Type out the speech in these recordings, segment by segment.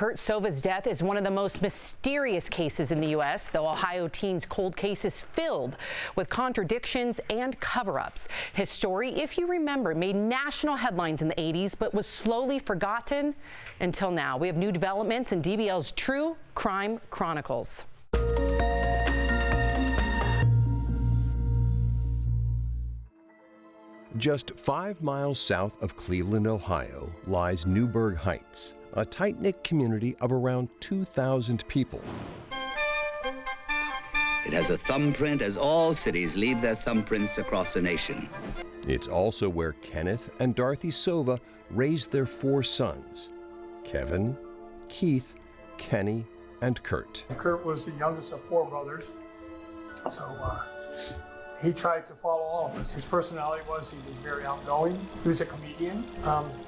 Kurt Sova's death is one of the most mysterious cases in the U.S. The Ohio teen's cold case is filled with contradictions and cover-ups. His story, if you remember, made national headlines in the 80s, but was slowly forgotten until now. We have new developments in DBL's True Crime Chronicles. Just 5 miles south of Cleveland, Ohio, lies Newburgh Heights, a tight-knit community of around 2,000 people. It has a thumbprint, as all cities leave their thumbprints across the nation. It's also where Kenneth and Dorothy Sova raised their 4 sons, Kevin, Keith, Kenny, and Kurt. Kurt was the youngest of 4 brothers, so he tried to follow all of us. His personality was he was very outgoing. He was a comedian.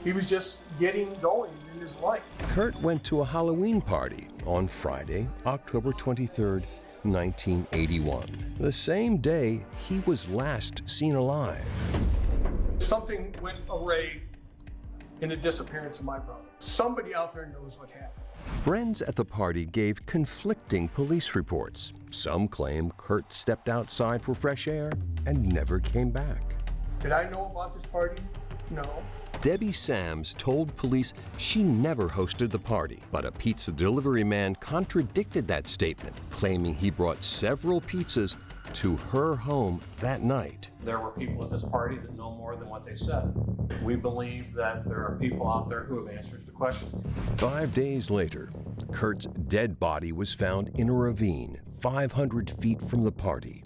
He was just getting going in his life. Kurt went to a Halloween party on Friday, October 23rd, 1981. The same day he was last seen alive. Something went awry in the disappearance of my brother. Somebody out there knows what happened. Friends at the party gave conflicting police reports. Some claim Kurt stepped outside for fresh air and never came back. Did I know about this party? No. Debbie Sams told police she never hosted the party, but a pizza delivery man contradicted that statement, claiming he brought several pizzas to her home that night. There were people at this party that know more than what they said. We believe that there are people out there who have answers to questions. 5 days later, Kurt's dead body was found in a ravine 500 feet from the party,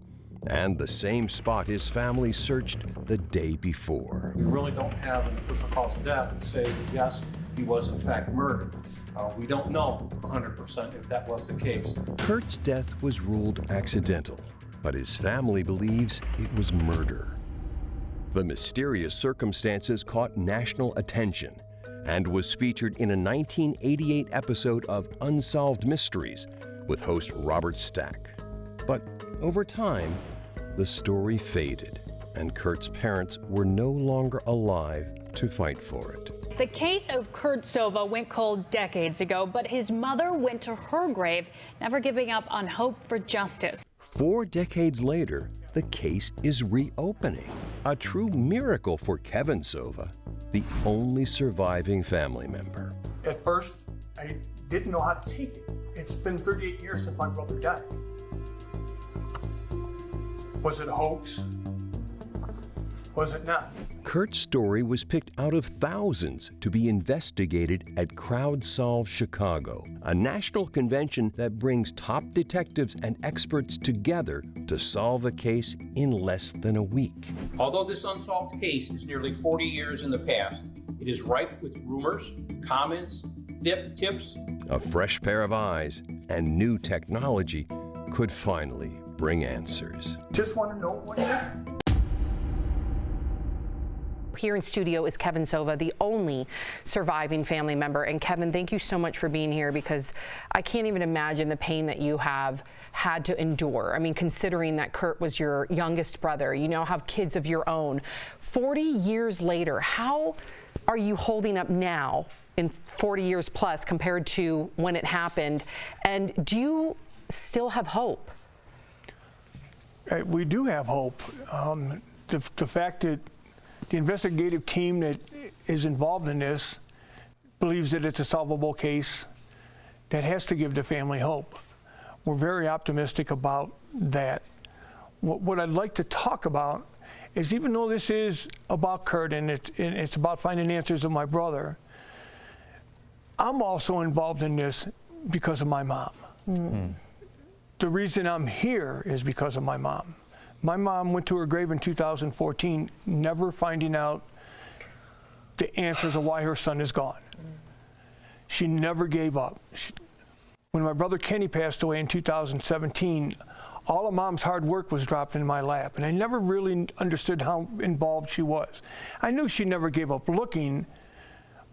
and the same spot his family searched the day before. We really don't have an official cause of death to say that yes, he was in fact murdered. We don't know 100% if that was the case. Kurt's death was ruled accidental, but his family believes it was murder. The mysterious circumstances caught national attention and was featured in a 1988 episode of Unsolved Mysteries with host Robert Stack. But over time, the story faded, and Kurt's parents were no longer alive to fight for it. The case of Kurt Sova went cold decades ago, but his mother went to her grave, never giving up on hope for justice. 4 decades later, the case is reopening. A true miracle for Kevin Sova, the only surviving family member. At first, I didn't know how to take it. It's been 38 years since my brother died. Was it a hoax? Was it not? Kurt's story was picked out of thousands to be investigated at CrowdSolve Chicago, a national convention that brings top detectives and experts together to solve a case in less than a week. Although this unsolved case is nearly 40 years in the past, it is ripe with rumors, comments, tips. A fresh pair of eyes and new technology could finally bring answers. Just want to know what happened. Here in studio is Kevin Sova, the only surviving family member. And Kevin, thank you so much for being here, because I can't even imagine the pain that you have had to endure. I mean, considering that Kurt was your youngest brother, you now have kids of your own. 40 years later, how are you holding up now in 40 years plus compared to when it happened? And do you still have hope? We do have hope. The fact that the investigative team that is involved in this believes that it's a solvable case, that has to give the family hope. We're very optimistic about that. What I'd like to talk about is, even though this is about Kurt and it's about finding answers of my brother, I'm also involved in this because of my mom. Mm-hmm. The reason I'm here is because of my mom. My mom went to her grave in 2014, never finding out the answers of why her son is gone. She never gave up. When my brother Kenny passed away in 2017, all of Mom's hard work was dropped in my lap, and I never really understood how involved she was. I knew she never gave up looking,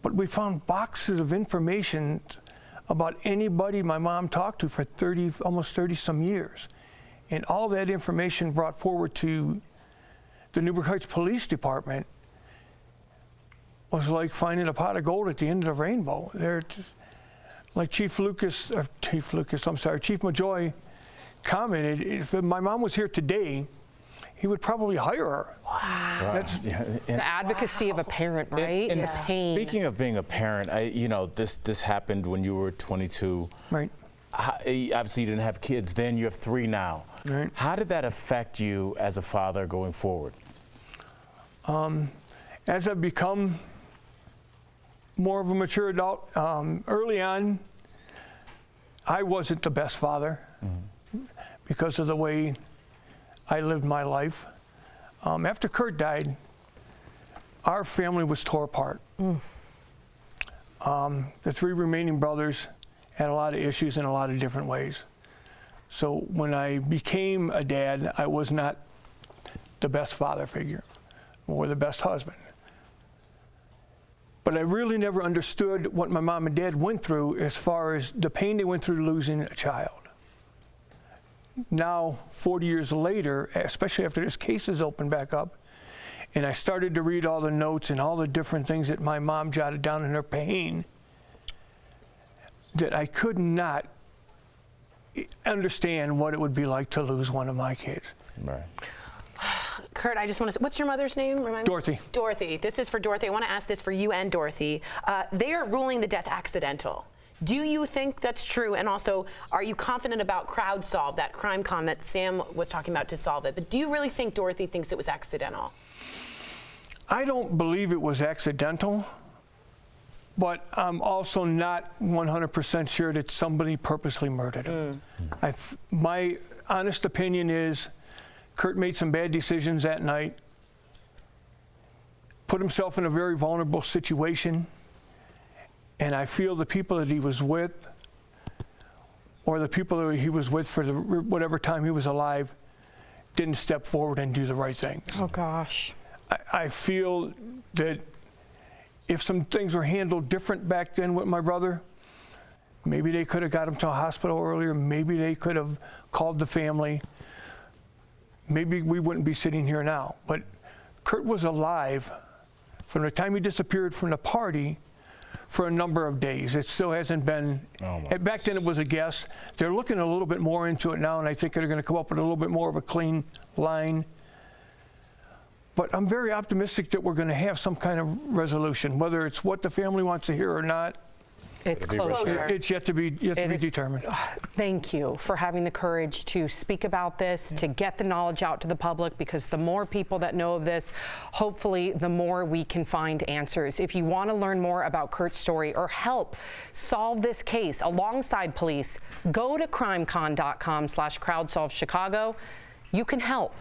but we found boxes of information about anybody my mom talked to for almost 30 some years. And all that information brought forward to the Newburgh Heights Police Department was like finding a pot of gold at the end of the rainbow. like Chief Majoy commented, if my mom was here today, he would probably hire her. Wow. That's, the advocacy of a parent, right? And the pain. Speaking of being a parent, this happened when you were 22. Right. Obviously, you didn't have kids then. You have 3 now. Right. How did that affect you as a father going forward? As I've become more of a mature adult, early on, I wasn't the best father because of the way I lived my life. After Kurt died, our family was tore apart. The 3 remaining brothers had a lot of issues in a lot of different ways. So when I became a dad, I was not the best father figure or the best husband. But I really never understood what my mom and dad went through as far as the pain they went through losing a child. Now, 40 years later, especially after this case is opened back up, and I started to read all the notes and all the different things that my mom jotted down in her pain, that I could not understand what it would be like to lose one of my kids. Right. Kurt, I just want to say, what's your mother's name? Remind me? Dorothy. Dorothy. This is for Dorothy. I want to ask this for you and Dorothy. They are ruling the death accidental. Do you think that's true? And also, are you confident about CrowdSolve, that CrimeCon that Sam was talking about to solve it? But do you really think Dorothy thinks it was accidental? I don't believe it was accidental, but I'm also not 100% sure that somebody purposely murdered him. My honest opinion is Kurt made some bad decisions that night, put himself in a very vulnerable situation, and I feel the people that he was with, or the people that he was with for whatever time he was alive, didn't step forward and do the right things. Oh, gosh. I feel that if some things were handled different back then with my brother, maybe they could have got him to a hospital earlier, maybe they could have called the family, maybe we wouldn't be sitting here now. But Kurt was alive from the time he disappeared from the party for a number of days. It still hasn't been, back then it was a guess. They're looking a little bit more into it now, and I think they're going to come up with a little bit more of a clean line. But I'm very optimistic that we're going to have some kind of resolution, whether it's what the family wants to hear or not. It's closure. It's yet to be determined. Thank you for having the courage to speak about this, to get the knowledge out to the public, because the more people that know of this, hopefully the more we can find answers. If you want to learn more about Kurt's story or help solve this case alongside police, go to crimecon.com/crowdsolvechicago. You can help.